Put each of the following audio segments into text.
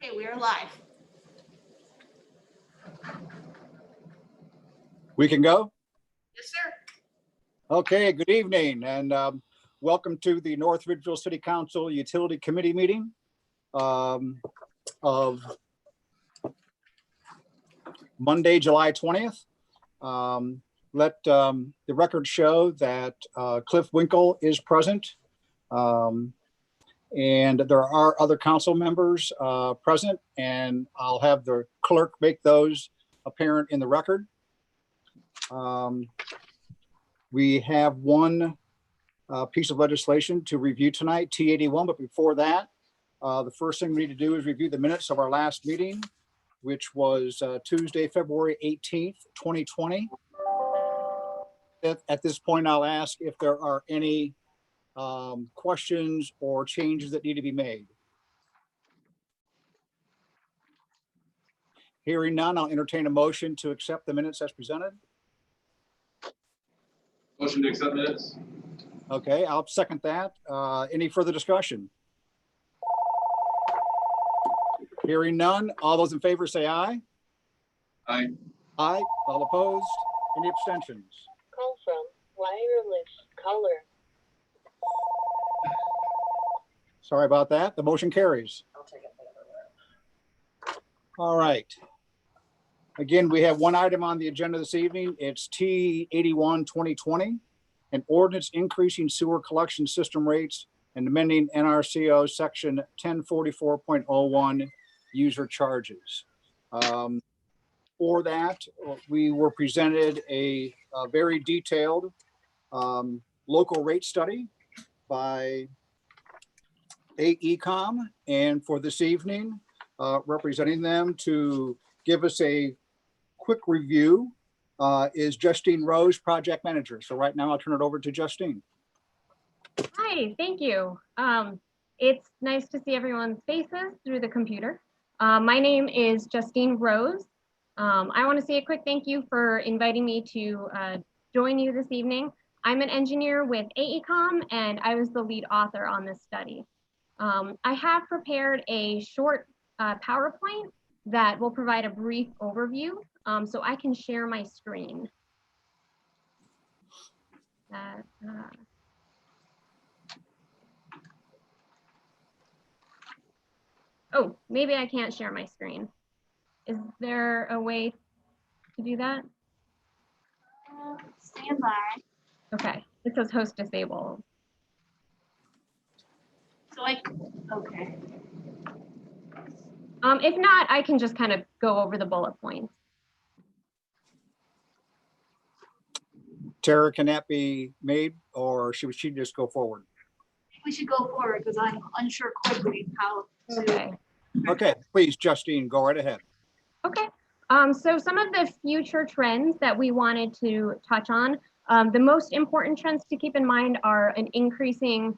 Okay, we are live. We can go? Yes, sir. Okay, good evening and welcome to the North Ridgeville City Council Utility Committee meeting of Monday, July 20th. Let the record show that Cliff Winkle is present. And there are other council members present, and I'll have the clerk make those apparent in the record. We have one piece of legislation to review tonight, T81, but before that, the first thing we need to do is review the minutes of our last meeting, which was Tuesday, February 18th, 2020. At this point, I'll ask if there are any questions or changes that need to be made. Hearing none, I'll entertain a motion to accept the minutes as presented. Motion to accept minutes. Okay, I'll second that. Any further discussion? Hearing none, all those in favor say aye. Aye. Aye. All opposed? Any abstentions? Call from wireless caller. Sorry about that. The motion carries. I'll take it the other way. All right. Again, we have one item on the agenda this evening. It's T81 2020, an ordinance increasing sewer collection system rates and amending NRCO section 1044.01 user charges. For that, we were presented a very detailed local rate study by AECom, and for this evening, representing them to give us a quick review is Justine Rose, project manager. So right now I'll turn it over to Justine. Hi, thank you. It's nice to see everyone's faces through the computer. My name is Justine Rose. I want to say a quick thank you for inviting me to join you this evening. I'm an engineer with AECom, and I was the lead author on this study. I have prepared a short PowerPoint that will provide a brief overview, so I can share my screen. Oh, maybe I can't share my screen. Is there a way to do that? Stand by. Okay, it says host disabled. So okay. If not, I can just kind of go over the bullet points. Tara, can that be made, or should she just go forward? We should go forward because I'm unsure quickly how to. Okay. Okay, please, Justine, go right ahead. Okay. So some of the future trends that we wanted to touch on, the most important trends to keep in mind are an increasing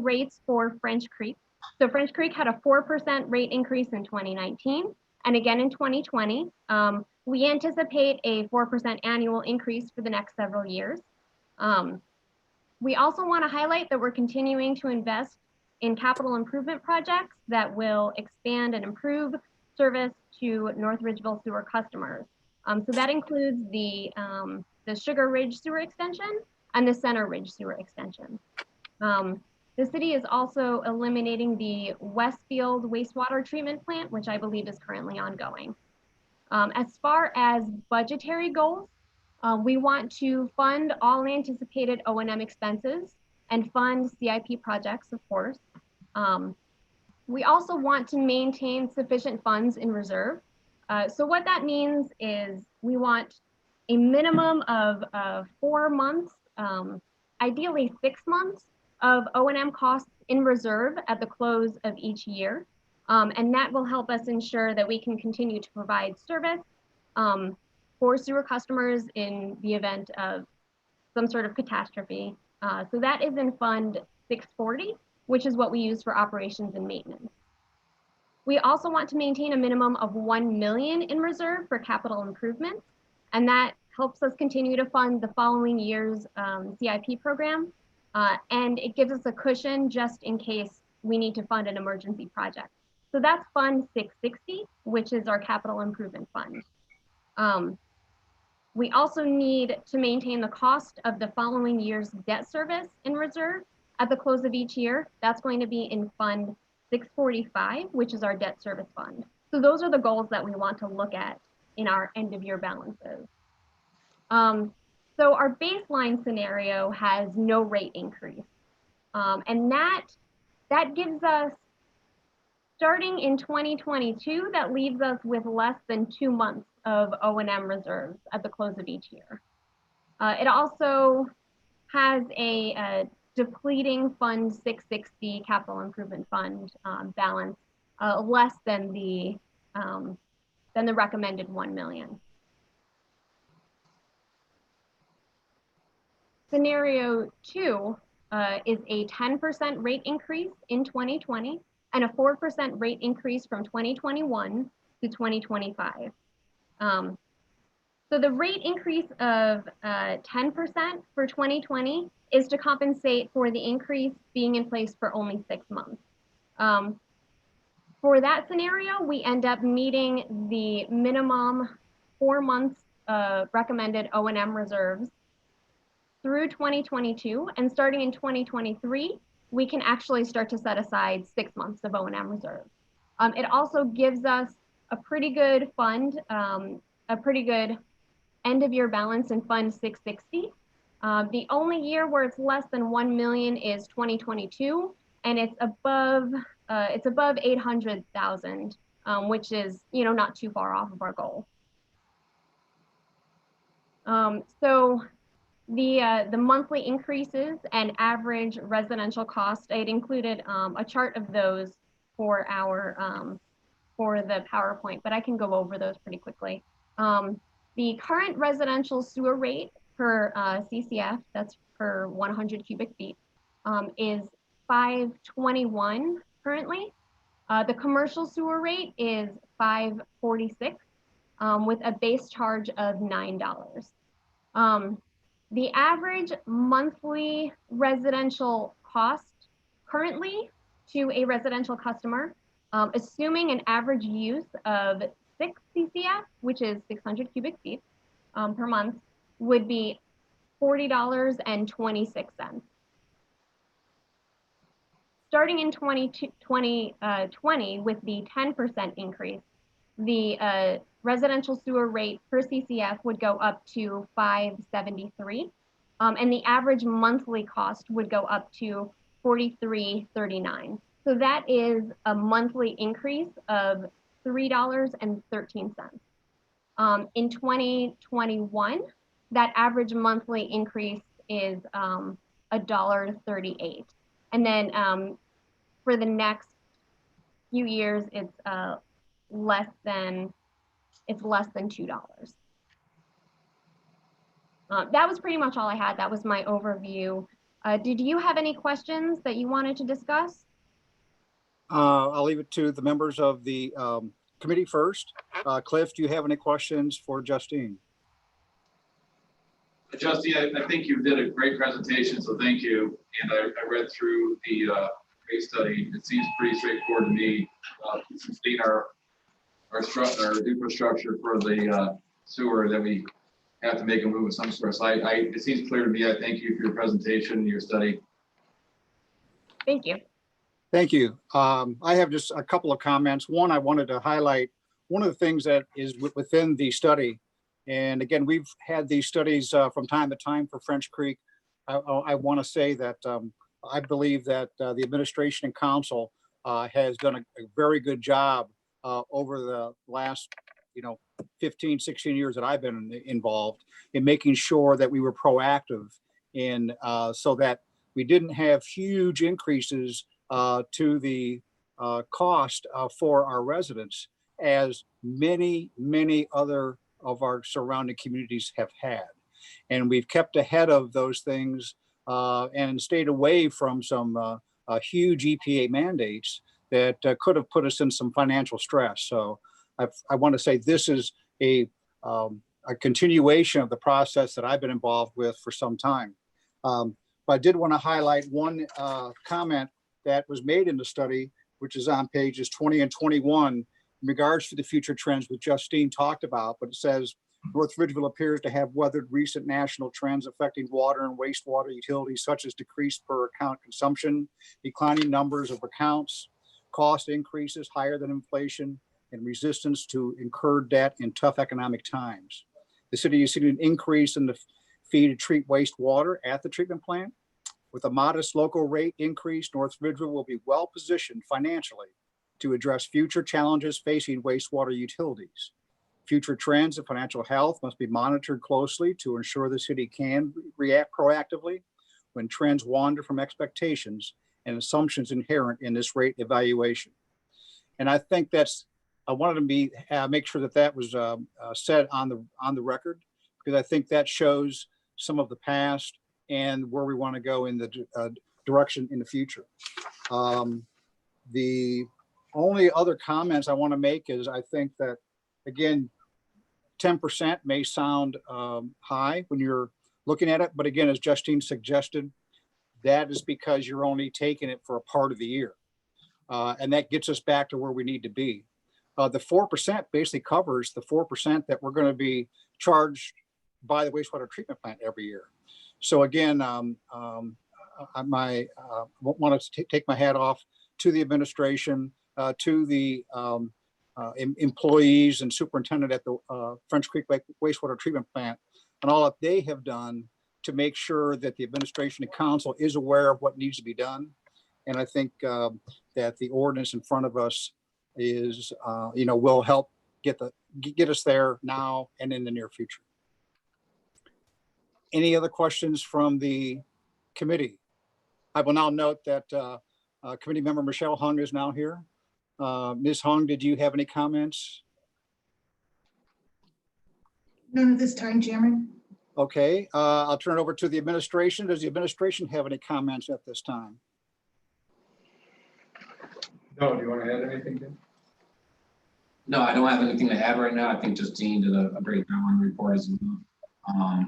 rates for French Creek. So French Creek had a 4% rate increase in 2019, and again in 2020. We anticipate a 4% annual increase for the next several years. We also want to highlight that we're continuing to invest in capital improvement projects that will expand and improve service to North Ridgeville sewer customers. So that includes the Sugar Ridge Sewer Extension and the Center Ridge Sewer Extension. The city is also eliminating the Westfield wastewater treatment plant, which I believe is currently ongoing. As far as budgetary goals, we want to fund all anticipated O&M expenses and fund CIP projects, of course. We also want to maintain sufficient funds in reserve. So what that means is we want a minimum of 4 months, ideally 6 months of O&M costs in reserve at the close of each year. And that will help us ensure that we can continue to provide service for sewer customers in the event of some sort of catastrophe. So that is in Fund 640, which is what we use for operations and maintenance. We also want to maintain a minimum of 1 million in reserve for capital improvements, and that helps us continue to fund the following year's CIP program, and it gives us a cushion just in case we need to fund an emergency project. So that's Fund 660, which is our capital improvement fund. We also need to maintain the cost of the following year's debt service in reserve at the close of each year. That's going to be in Fund 645, which is our debt service fund. So those are the goals that we want to look at in our end of year balances. So our baseline scenario has no rate increase. And that gives us, starting in 2022, that leaves us with less than 2 months of O&M reserves at the close of each year. It also has a depleting Fund 660 capital improvement fund balance, less than the recommended 1 million. Scenario 2 is a 10% rate increase in 2020 and a 4% rate increase from 2021 to 2025. So the rate increase of 10% for 2020 is to compensate for the increase being in place for only 6 months. For that scenario, we end up meeting the minimum 4 months recommended O&M reserves through 2022, and starting in 2023, we can actually start to set aside 6 months of O&M reserve. It also gives us a pretty good fund, a pretty good end of year balance in Fund 660. The only year where it's less than 1 million is 2022, and it's above 800,000, which is, you know, not too far off of our goal. So the monthly increases and average residential cost, I had included a chart of those for our for the PowerPoint, but I can go over those pretty quickly. The current residential sewer rate per CCF, that's per 100 cubic feet, is 521 currently. The commercial sewer rate is 546 with a base charge of $9. The average monthly residential cost currently to a residential customer, assuming an average use of 6 CCF, which is 600 cubic feet per month, would be $40.26. Starting in 2020 with the 10% increase, the residential sewer rate per CCF would go up to 573, and the average monthly cost would go up to $43.39. So that is a monthly increase of $3.13. In 2021, that average monthly increase is $1.38. And then for the next few years, it's less than $2. That was pretty much all I had. That was my overview. Did you have any questions that you wanted to discuss? I'll leave it to the members of the committee first. Cliff, do you have any questions for Justine? Justine, I think you did a great presentation, so thank you. And I read through the rate study. It seems pretty straightforward to me. Sustain our infrastructure for the sewer, that we have to make a move of some sort. So it seems clear to me. I thank you for your presentation and your study. Thank you. Thank you. I have just a couple of comments. One, I wanted to highlight one of the things that is within the study. And again, we've had these studies from time to time for French Creek. I want to say that I believe that the administration and council has done a very good job over the last 15, 16 years that I've been involved in making sure that we were proactive in so that we didn't have huge increases to the cost for our residents, as many other of our surrounding communities have had. And we've kept ahead of those things and stayed away from some huge EPA mandates that could have put us in some financial stress. So I want to say this is a continuation of the process that I've been involved with for some time. But I did want to highlight one comment that was made in the study, which is on pages 20 and 21, in regards to the future trends which Justine talked about, but it says North Ridgeville appears to have weathered recent national trends affecting water and wastewater utilities, such as decreased per account consumption, declining numbers of accounts, cost increases higher than inflation, and resistance to incurred debt in tough economic times. The city is seeing an increase in the fee to treat wastewater at the treatment plant. With a modest local rate increase, North Ridgeville will be well positioned financially to address future challenges facing wastewater utilities. Future trends in financial health must be monitored closely to ensure the city can react proactively when trends wander from expectations and assumptions inherent in this rate evaluation. And I think I wanted to make sure that was said on the record, because I think that shows some of the past and where we want to go in the direction in the future. The only other comments I want to make is I think that, again, 10% may sound high when you're looking at it, but again, as Justine suggested, that is because you're only taking it for a part of the year. And that gets us back to where we need to be. The 4% basically covers the 4% that we're going to be charged by the wastewater treatment plant every year. So again, I want to take my hat off to the administration, to the employees and superintendent at the French Creek wastewater treatment plant, and all that they have done to make sure that the administration and council is aware of what needs to be done. And I think that the ordinance in front of us is, will help get us there now and in the near future. Any other questions from the committee? I will now note that committee member Michelle Hung is now here. Ms. Hung, did you have any comments? None at this time, Chairman. Okay, I'll turn it over to the administration. Does the administration have any comments at this time? No, do you want to add anything, Tim? No, I don't have anything to add right now. I think Justine did a great job on the report as well.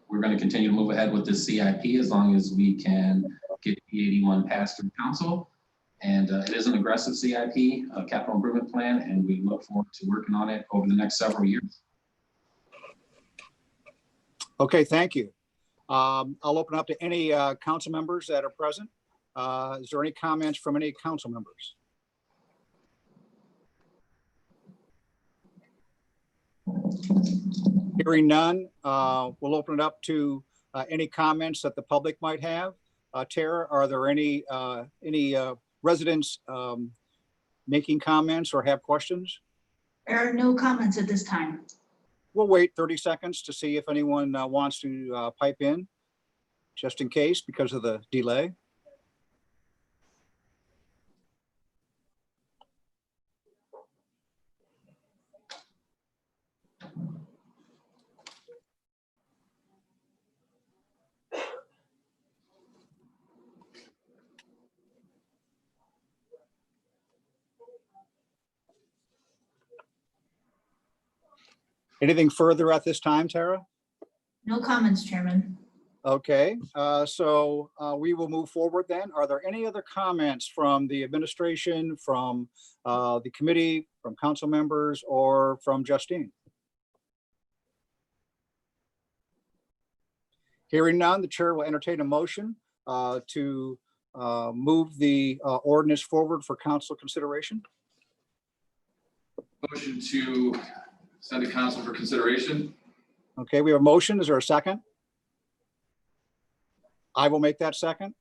We're going to continue to move ahead with this CIP as long as we can get P81 passed through council. And it is an aggressive CIP, a capital improvement plan, and we look forward to working on it over the next several years. Okay, thank you. I'll open up to any council members that are present. Is there any comments from any council members? Hearing none, we'll open it up to any comments that the public might have. Tara, are there any residents making comments or have questions? There are no comments at this time. We'll wait 30 seconds to see if anyone wants to pipe in, just in case because of the delay. Anything further at this time, Tara? No comments, Chairman. Okay, so we will move forward then. Are there any other comments from the administration, from the committee, from council members, or from Justine? Hearing none, the chair will entertain a motion to move the ordinance forward for council consideration. Motion to send to council for consideration. Okay, we have a motion. Is there a second? I will make that second.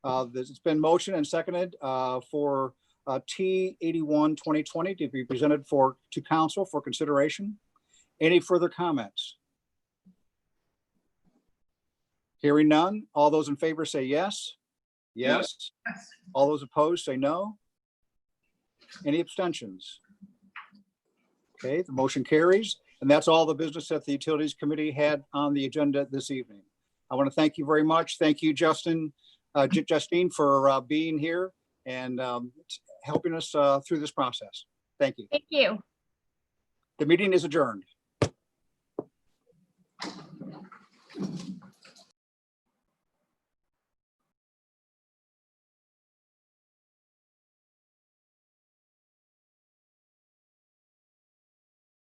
It's been motioned and seconded for T81 2020 to be presented to council for consideration. Any further comments? Hearing none. All those in favor say yes. Yes. Yes. All those opposed say no. Any abstentions? Okay, the motion carries. And that's all the business that the Utilities Committee had on the agenda this evening. I want to thank you very much. Thank you, Justine, for being here and helping us through this process. Thank you. Thank you. The meeting is adjourned.